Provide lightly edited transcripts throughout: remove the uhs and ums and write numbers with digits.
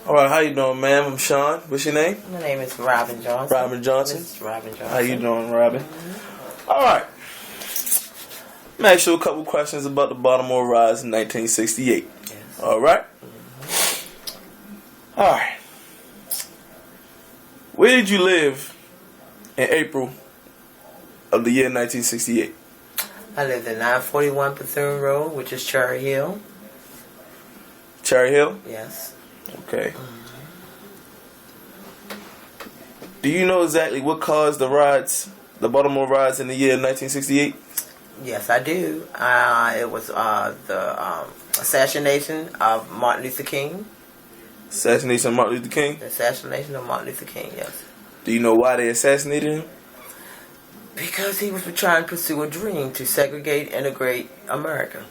Alright, how you doing, ma'am? I'm Sean. What's your name? My name is Robin Johnson. Robin Johnson? This is Robin Johnson. How you doing, Robin? Alright. I'm going to ask you a couple questions about the Baltimore riots in 1968. Yes. Alright? Alright. Where did you live in April of the year 1968? I lived at 941 Bethune Road, which is Cherry Hill. Cherry Hill? Yes. Okay. Do you know exactly what caused the riots, the Baltimore riots in the year 1968? Yes, I do. It was the assassination of Martin Luther King. Assassination of Martin Luther King? The assassination of Martin Luther King, yes. Do you know why they assassinated him? Because he was trying to pursue a dream to segregate, integrate America.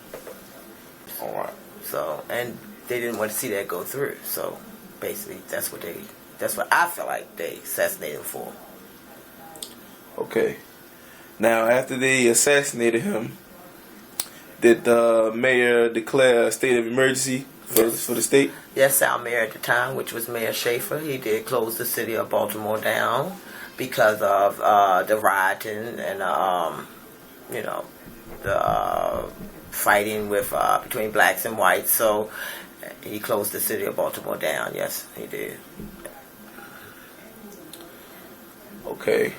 Alright. So, and they didn't want to see that go through. So, basically, that's what I feel like they assassinated him for. Okay. Now, after they assassinated him, did the mayor declare a state of emergency for the state? Yes, our mayor at the time, which was Mayor Schaefer, he did close the city of Baltimore down because of the rioting and the fighting with between blacks and whites. So he closed the city of Baltimore down. Yes, he did. Okay.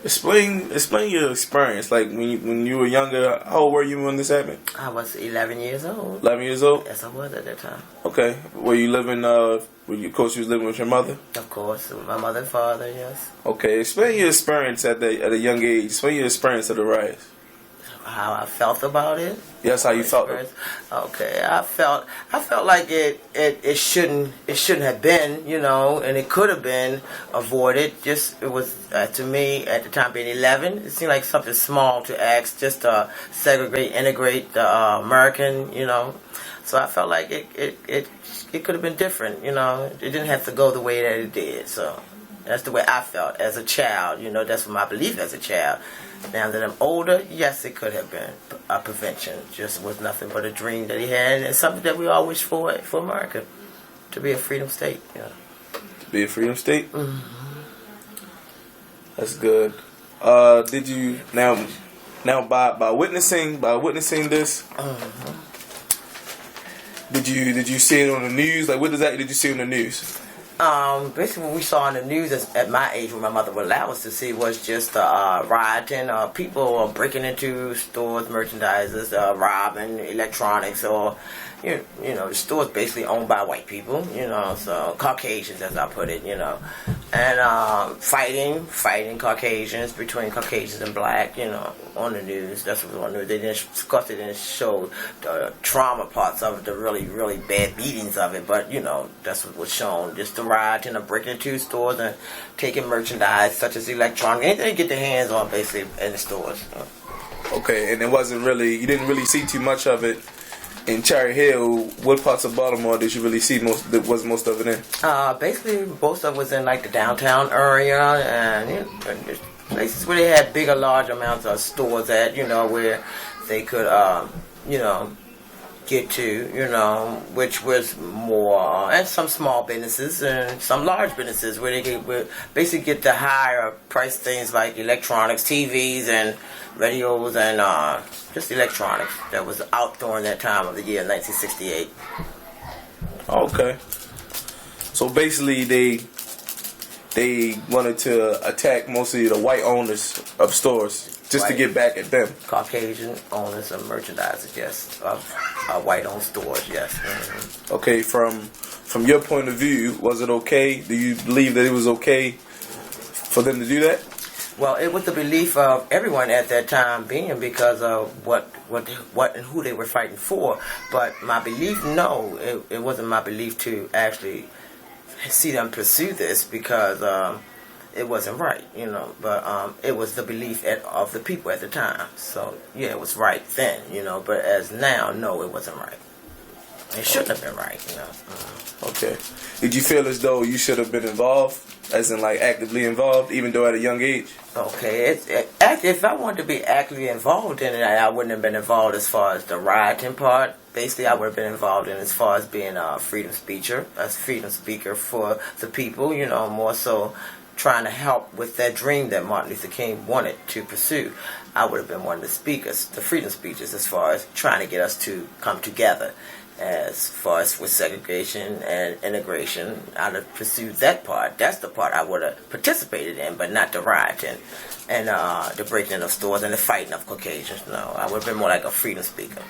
Explain your experience. Like when you were younger, how old were you when this happened? I was 11 years old. 11 years old? Yes, I was at that time. Okay. Were you living? Of course, you was living with your mother. Of course, with my mother and father. Yes. Okay. Explain your experience at a young age. Explain your experience of the riots. How I felt about it. Yes, how you felt. Okay, I felt like it shouldn't have been, and it could have been avoided. Just it was to me at the time being 11, it seemed like something small to ask, just to segregate, integrate the American, So I felt like it could have been different, It didn't have to go the way that it did. So that's the way I felt as a child. That's what my belief as a child. Now that I'm older, yes, it could have been a prevention. Just was nothing but a dream that he had, and something that we all wish for America, to be a freedom state. To be a freedom state. Mm-hmm. That's good. Did you now by witnessing this? Mm-hmm. Did you see it on the news? Like, what exactly did you see on the news? Basically what we saw in the news at my age, when my mother would allow us to see, was just rioting, people breaking into stores, merchandisers, robbing, electronics, or the stores basically owned by white people, so Caucasians, as I put it, and fighting Caucasians, between Caucasians and black, on the news. That's what was on the news. Of course, they didn't show the trauma parts of it, the really, really bad beatings of it, but that's what was shown. Just the rioting of breaking into stores and taking merchandise such as electronics, anything to get their hands on, basically, in the stores. Okay, and you didn't really see too much of it in Cherry Hill. What parts of Baltimore did you really see most of it in? Basically, most of it was in like the downtown area and places where they had bigger, large amounts of stores at, where they could, get to, which was more, and some small businesses and some large businesses where they could basically get the higher price things like electronics, TVs and radios and just electronics that was out during that time of the year 1968. Okay. So basically they wanted to attack mostly the white owners of stores just to get back at them. Caucasian owners of merchandisers, yes. Of white-owned stores, yes. Mm-hmm. Okay, from your point of view, was it okay? Do you believe that it was okay for them to do that? Well, it was the belief of everyone at that time being, because of what and who they were fighting for. But my belief, no, it wasn't my belief to actually see them pursue this, because it wasn't right, but it was the belief of the people at the time. So yeah, it was right then, but as now, no, it wasn't right. It shouldn't have been right, Okay. Did you feel as though you should have been involved, as in like actively involved, even though at a young age? Okay, if I wanted to be actively involved in it, I wouldn't have been involved as far as the rioting part. basically I would have been involved in as far as being a freedom speaker for the people, you know, more so trying to help with that dream that Martin Luther King wanted to pursue. I would have been one of the speakers, the freedom speeches, as far as trying to get us to come together. As far as with segregation and integration, I'd have pursued that part. That's the part I would have participated in, but not the rioting and the breaking of stores and the fighting of Caucasians. No, I would have been more like a freedom speaker.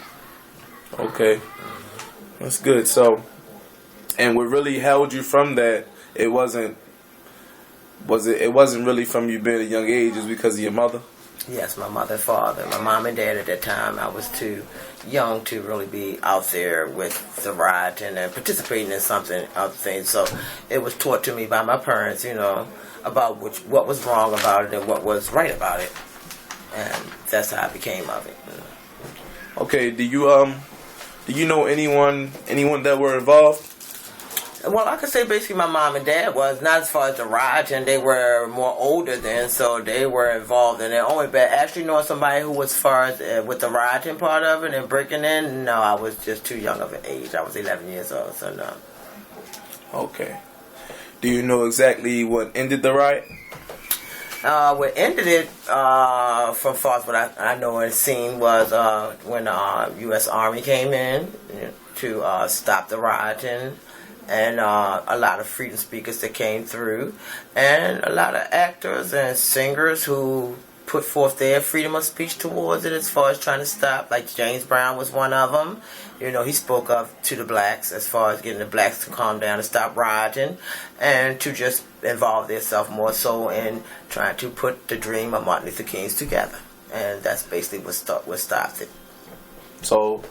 Okay, that's good. So, and what really held you from that, it wasn't really from you being a young age, it's because of your mother? Yes, my mother and father. My mom and dad at that time, I was too young to really be out there with the rioting and participating in something, other things. So it was taught to me by my parents, you know, about what was wrong about it and what was right about it. And that's how I became of it. Okay, do you know anyone that were involved? Well, I could say basically my mom and dad was, not as far as the rioting. They were more older then, so they were involved in it. Only but actually knowing somebody who was as far as with the rioting part of it and breaking in, no, I was just too young of an age. I was 11 years old, so no. Okay. Do you know exactly what ended the riot? What ended it, from far as what I know and seen, was when the U.S. Army came in to stop the rioting. And a lot of freedom speakers that came through, and a lot of actors and singers who put forth their freedom of speech towards it as far as trying to stop. Like James Brown was one of them. You know, he spoke up to the blacks as far as getting the blacks to calm down and stop rioting, and to just involve themselves more so in trying to put the dream of Martin Luther King's together. And that's basically what stopped it. So,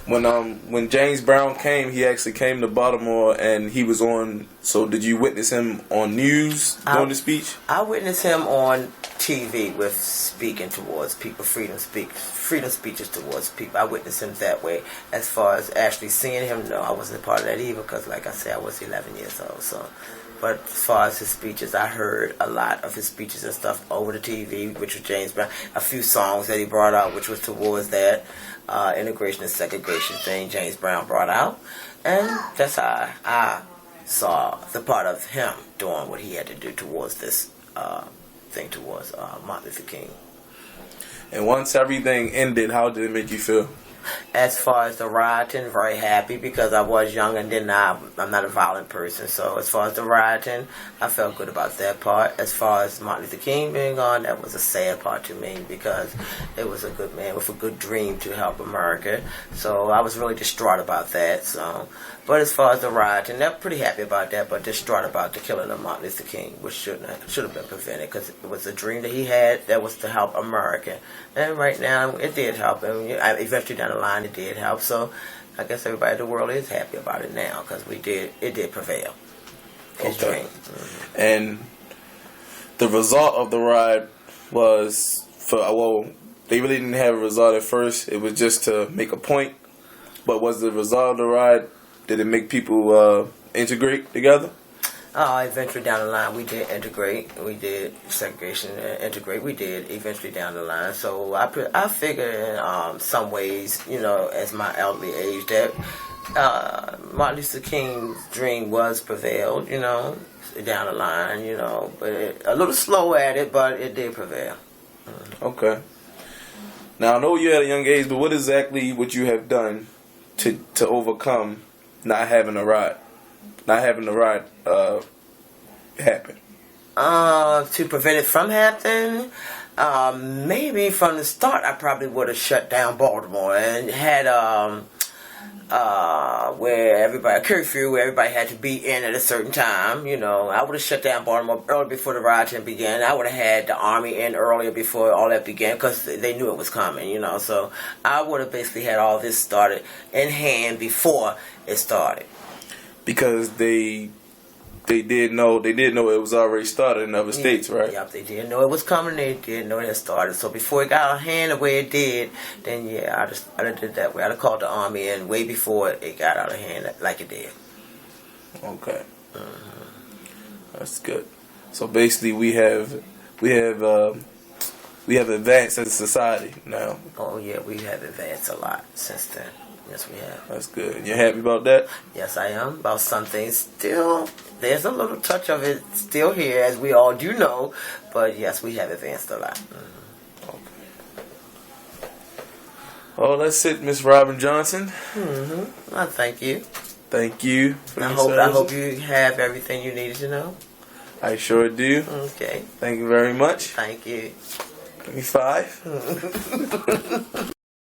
when James Brown came, he actually came to Baltimore, and he was on. So, did you witness him on news during the speech? I witnessed him on TV with speaking towards people, freedom speeches towards people. I witnessed him that way. As far as actually seeing him, no, I wasn't a part of that either, because, like I said, I was 11 years old. So, but as far as his speeches, I heard a lot of his speeches and stuff over the TV, which was James Brown. A few songs that he brought out, which was towards that. Integration and segregation thing James Brown brought out, and that's how I saw the part of him doing what he had to do towards this thing towards Martin Luther King. And once everything ended, how did it make you feel? As far as the rioting, very happy, because I was young and I'm not a violent person. So as far as the rioting, I felt good about that part. As far as Martin Luther King being gone, that was a sad part to me, because it was a good man with a good dream to help America. So I was really distraught about that. So, but as far as the rioting, I'm pretty happy about that, but distraught about the killing of Martin Luther King, which should have been prevented, because it was a dream that he had that was to help America. And right now, it did help him. Eventually down the line, it did help. So I guess everybody in the world is happy about it now, because it did prevail. His dream. Mm-hmm. And the result of the riot was, they really didn't have a result at first. It was just to make a point. But was the result of the riot, did it make people integrate together? Eventually down the line, we did integrate. We did segregation integrate. We did eventually down the line. So I figure in some ways, you know, as my elderly age, that Martin Luther King's dream was prevailed, you know, down the line, you know, but a little slow at it, but it did prevail. Okay. Now, I know you're at a young age, but what exactly would you have done to overcome not having a riot? Not having the riot happen? To prevent it from happening, maybe from the start, I probably would have shut down Baltimore and had where everybody curfew, where everybody had to be in at a certain time. You know, I would have shut down Baltimore early before the rioting began. I would have had the army in earlier before all that began, because they knew it was coming. You know, so I would have basically had all this started in hand before it started. Because they did know it was already started in other states, right? Yep, they did know it was coming. They did know it had started. So before it got out of hand the way it did, then yeah, I'd have did that way. I'd have called the army in way before it got out of hand like it did. Okay, that's good. So basically, we have advanced as a society now. Oh yeah, we have advanced a lot since then. Yes, we have. That's good. You happy about that? Yes, I am. About some things, still, there's a little touch of it still here, as we all do know. But yes, we have advanced a lot. Okay. Oh, that's it, Miss Robin Johnson. Well, thank you. Thank you for your I service. hope you have everything you needed to know. I sure do. Okay. Thank you very much. Thank you. Give me 5.